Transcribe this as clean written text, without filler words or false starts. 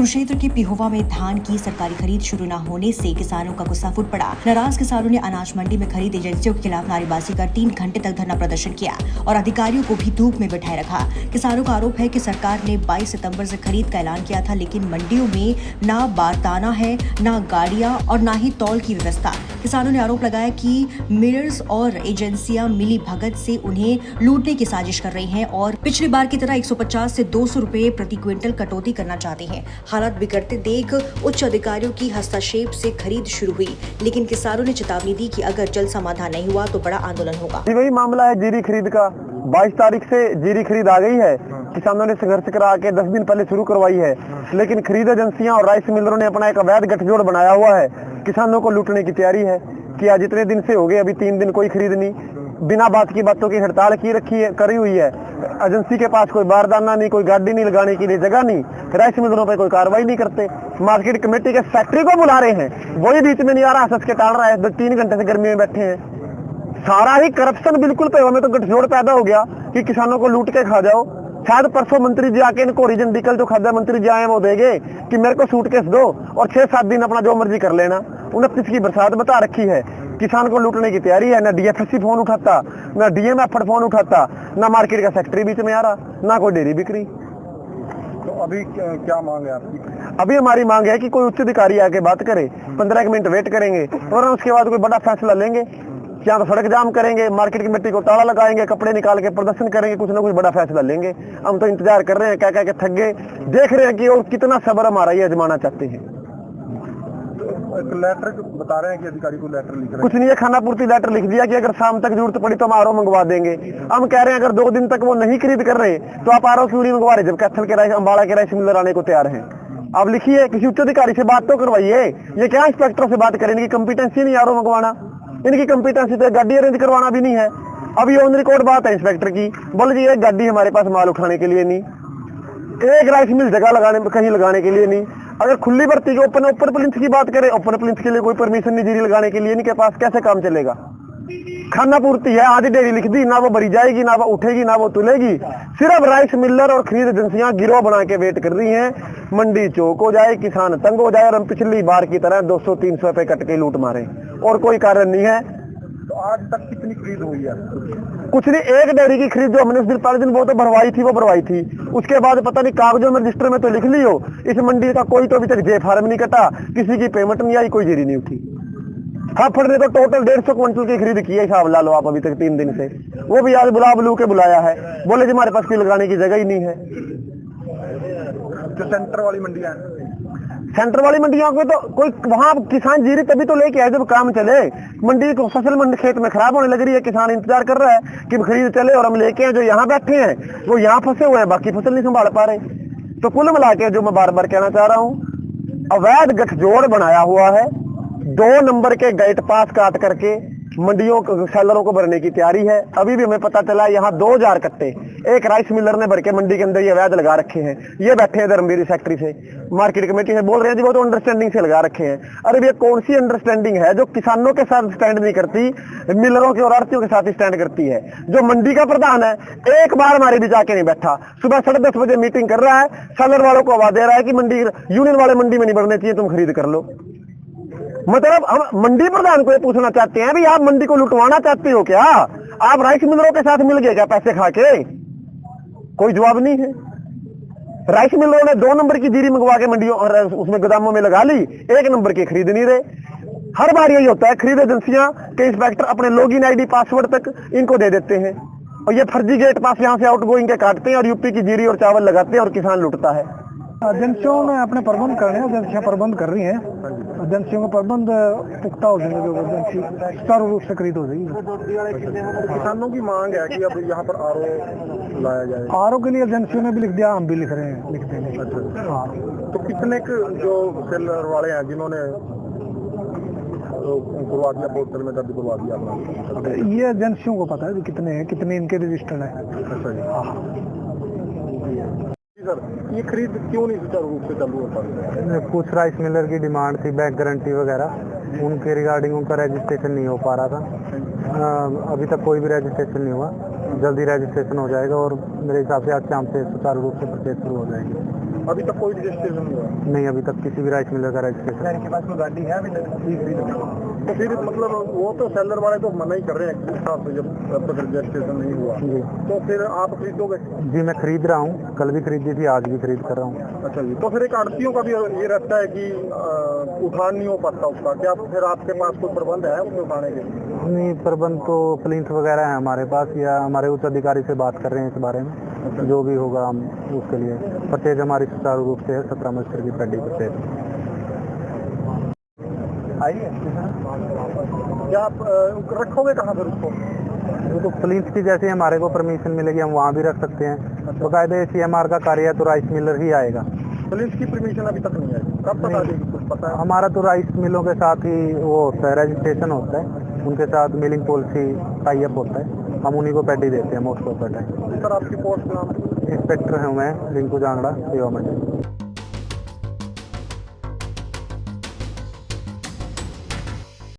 कुरुक्षेत्र के पिहोवा में धान की सरकारी खरीद शुरू न होने से किसानों का गुस्सा फूट पड़ा। नाराज किसानों ने अनाज मंडी में खरीद एजेंसियों के खिलाफ नारेबाजी कर 3 घंटे तक धरना प्रदर्शन किया और अधिकारियों को भी धूप में बिठाए रखा। किसानों का आरोप है कि सरकार ने 22 सितंबर से खरीद का ऐलान किया था, लेकिन मंडियों में न बारदाना है, न गाड़ियां और न ही तौल की व्यवस्था। किसानों ने आरोप लगाया कि मिलर्स और एजेंसियां मिली भगत से उन्हें लूटने की साजिश कर रही हैं और पिछली बार की तरह 150 से 200 रुपए प्रति क्विंटल कटौती करना चाहती हैं। हालात बिगड़ते देख उच्च अधिकारियों की हस्तक्षेप से खरीद शुरू हुई, लेकिन किसानों ने चेतावनी दी कि अगर जल्द समाधान नहीं हुआ तो बड़ा आंदोलन होगा। वही मामला है जीरी खरीद का। 22 तारीख से जीरी खरीद आ गई है। किसानों ने संघर्ष करा के 10 दिन पहले शुरू करवाई है, लेकिन खरीद एजेंसियां और राइस मिलरों ने अपना एक अवैध गठजोड़ बनाया हुआ है। किसानों को लूटने की तैयारी है कि आज इतने दिन से हो गए, अभी 3 दिन कोई खरीद नहीं, बिना बात की बातों की हड़ताल की रखी है, करी हुई है। एजेंसी के पास कोई बारदाना नहीं, कोई गाड़ी नहीं लगाने के लिए जगह नहीं, राइस मिलरों पे कोई कार्रवाई नहीं करते। मार्केट कमेटी के सेक्रेटरी को बुला रहे हैं, वही बीच में नहीं आ रहा, हंस के टाल रहा है। 3 घंटे से गर्मी में बैठे हैं। सारा ही करप्शन बिल्कुल पे हमें तो गठजोड़ पैदा हो गया कि किसानों को लूट के खा जाओ। शायद परसों मंत्री जी आके इनको ओरिजिन निकल जो खाद्य मंत्री जी आए वो देंगे कि मेरे को सूटकेस दो और 6-7 दिन अपना जो मर्जी कर लेना। 29 की बरसात बता रखी है, किसान को लूटने की तैयारी है। ना डीएफएससी फोन उठाता, ना डीएमएफ फोन उठाता, ना मार्केट का सेक्रेटरी बीच में आ रहा, ना कोई डेयरी बिक्री। तो अभी क्या मांग है आपकी? अभी हमारी मांग है कि कोई उच्च अधिकारी आके बात करे, 15 मिनट वेट करेंगे और उसके बाद कोई बड़ा फैसला लेंगे। या तो सड़क जाम करेंगे, मार्केट कमेटी को ताला लगाएंगे, कपड़े निकाल के प्रदर्शन करेंगे, कुछ ना कुछ बड़ा फैसला लेंगे। हम तो इंतजार कर रहे हैं, कह के थक गए, देख रहे हैं कि और कितना सब्र हमारा ये आजमाना चाहते हैं। एक लेटर बता रहे हैं कि अधिकारी को लेटर लिख रहे हैं। कुछ नहीं है, खाना पूर्ति लेटर लिख दिया कि अगर शाम तक जरूरत पड़ी तो हम आरओ मंगवा देंगे। हम कह रहे हैं अगर 2 दिन तक वो नहीं खरीद कर रहे तो आप आरओ क्यों नहीं मंगवा रहे, जब कैथल के राइस, अम्बाड़ा के राइस मिलर आने को तैयार हैं। आप लिखिए, किसी उच्च अधिकारी से बात तो करवाइए। ये क्या इंस्पेक्टर से बात करें, इनकी कंपिटेंसी नहीं आरओ मंगवाना, इनकी कंपिटेंसी तो गाड़ी अरेंज करवाना भी नहीं है। अभी ऑन रिकॉर्ड बात है इंस्पेक्टर की, बोले जी एक गाड़ी हमारे पास माल उठाने के लिए नहीं, एक राइस मिल जगह लगाने कहीं लगाने के लिए नहीं। अगर खुली भर्ती के ओपन प्लिंथ की बात करें, ओपन प्लिंथ के लिए कोई परमिशन नहीं जीरी लगाने के लिए, इनके पास कैसे काम चलेगा। खाना पूर्ति है, आधी डेयरी लिख दी, ना वो भरी जाएगी, ना वो उठेगी, ना वो तुलेगी। सिर्फ राइस मिलर और खरीद एजेंसियां गिरोह बना के वेट कर रही हैं। मंडी चौक हो जाए, किसान तंग हो जाए और हम पिछली बार की तरह 200-300 रुपए कट के लूट मारे, और कोई कारण नहीं है। तो आज तक कितनी खरीद हुई है? कुछ नहीं, एक डेयरी की खरीद जो हमने उस दिन पहले दिन वो तो भरवाई थी, वो भरवाई थी। उसके बाद पता नहीं कागजों में रजिस्टर में तो लिख ली हो, इस मंडी का कोई तो अभी तक जे फार्म नहीं कटा, किसी की पेमेंट नहीं आई, कोई जीरी नहीं उठी। हाफड़ ने तो टोटल 150 क्विंटल की खरीद की है, हिसाब ला लो आप अभी तक 3 दिन से। वो भी आज बुला के बुलाया है, बोले जी हमारे पास कोई लगाने की जगह ही नहीं है। जो सेंटर वाली मंडियां, सेंटर वाली मंडियों को तो कोई वहाँ किसान जीरी तभी तो लेके आए जब काम चले। मंडी को फसल मंडी खेत में खराब होने लग रही है, किसान इंतजार कर रहा है कि खरीद चले और हम लेके आए। जो यहाँ बैठे हैं वो यहाँ फंसे हुए हैं, बाकी फसल नहीं संभाल पा रहे। तो कुल मिला के जो मैं बार बार कहना चाह रहा हूँ, अवैध गठजोड़ बनाया हुआ है। 2 नंबर के गेट पास काट करके मंडियों सेलरों को भरने की तैयारी है। अभी भी हमें पता चला यहाँ 2000 कट्टे एक राइस मिलर ने भर के मंडी के अंदर ये अवैध लगा रखे हैं। ये बैठे हैं धर्मवीर सेक्रेटरी से, मार्केट कमेटी से बोल रहे हैं जी वो तो अंडरस्टैंडिंग से लगा रखे हैं। अरे ये कौन सी अंडरस्टैंडिंग है जो किसानों के साथ स्टैंड नहीं करती, मिलरों के और आड़तियों के साथ स्टैंड करती है। जो मंडी का प्रधान है एक बार हमारे भी जाके नहीं बैठा, सुबह 10:30 बजे मीटिंग कर रहा है, सेलर वालों को आवाज दे रहा है कि मंडी यूनियन वाले मंडी में नहीं बढ़ने चाहिए, तुम खरीद कर लो। मतलब हम मंडी प्रधान को ये पूछना चाहते हैं भी आप मंडी को लुटवाना चाहते हो क्या? आप राइस मिलरों के साथ मिल गए क्या पैसे खा के? कोई जवाब नहीं है। राइस मिलरों ने 2 नंबर की जीरी मंगवा के मंडियों और उसमें गोदामों में लगा ली, 1 नंबर की खरीद नहीं रहे। हर बार यही होता है, खरीद एजेंसियां के इंस्पेक्टर अपने लॉगिन आईडी पासवर्ड तक इनको दे देते हैं और ये फर्जी गेट पास यहाँ से आउट गोइंग के काटते हैं और यूपी की जीरी और चावल लगाते हैं और किसान लुटता है। एजेंसियों ने अपने प्रबंध करने हैं, एजेंसियां प्रबंध कर रही हैं। एजेंसियों का प्रबंध पुख्ता हो जाएंगे, जो एजेंसी सुचारू रूप से खरीद हो जाएगी। किसानों की मांग है कि अब यहाँ पर आरओ लाया जाए। आरओ के लिए एजेंसियों ने भी लिख दिया, हम भी लिख रहे हैं, लिख देंगे। हाँ, तो कितने जो सेलर वाले हैं जिन्होंने करवा दिया, पोर्टल में दर्ज करवा दिया अपना, ये एजेंसियों को पता है कितने हैं, कितने इनके रजिस्टर्ड है। अच्छा जी। सर, ये खरीद क्यों नहीं सुचारू रूप से चालू होता? कुछ राइस मिलर की डिमांड थी, बैंक गारंटी वगैरह, उनके रिगार्डिंग उनका रजिस्ट्रेशन नहीं हो पा रहा था। अभी तक कोई भी रजिस्ट्रेशन नहीं हुआ, जल्दी रजिस्ट्रेशन हो जाएगा और मेरे हिसाब से आज शाम से सुचारू रूप से परचेज शुरू हो जाएगी। अभी तक कोई रजिस्ट्रेशन नहीं हुआ? नहीं, अभी तक किसी भी राइस मिलर का रजिस्ट्रेशन। इनके पास कोई गाड़ी है अभी तो फिर मतलब वो तो सेलर वाले तो मना ही कर रहे हैं जिस हिसाब से, जब तक रजिस्ट्रेशन नहीं हुआ जी तो फिर आप खरीदोगे? जी, मैं खरीद रहा हूँ, कल भी खरीदी थी, आज भी खरीद कर रहा हूँ। अच्छा जी, तो फिर एक आड़तियों का भी ये रहता है कि उठान नहीं हो पाता उसका, क्या फिर आपके पास कोई प्रबंध है उसको उठाने के? नहीं, प्रबंध तो प्लिंथ वगैरह है हमारे पास, या हमारे उच्च अधिकारी से बात कर रहे हैं इस बारे में। जो भी होगा हम उसके लिए परचेज हमारी सुचारू रूप से है। 17 मस्टर की पेडी परचेज आइए। क्या आप रखोगे कहाँ फिर उसको? वो तो प्लिंथ की जैसे हमारे को परमिशन मिलेगी हम वहाँ भी रख सकते हैं। बाकायदे CMR का कार्य है तो राइस मिलर ही आएगा। पुलिस की परमिशन अभी तक नहीं आई, कब तक आ जाएगी कुछ पता है? हमारा तो राइस मिलों के साथ ही वो होता है, रजिस्ट्रेशन होता है, उनके साथ मिलिंग पॉलिसी टाई अप होता है, हम उन्हीं को पैडी देते हैं most of the time. Sir आपकी पोस्ट नाम? इंस्पेक्टर हूँ मैं, रिंकू जांगड़ा, सेवा मंडी।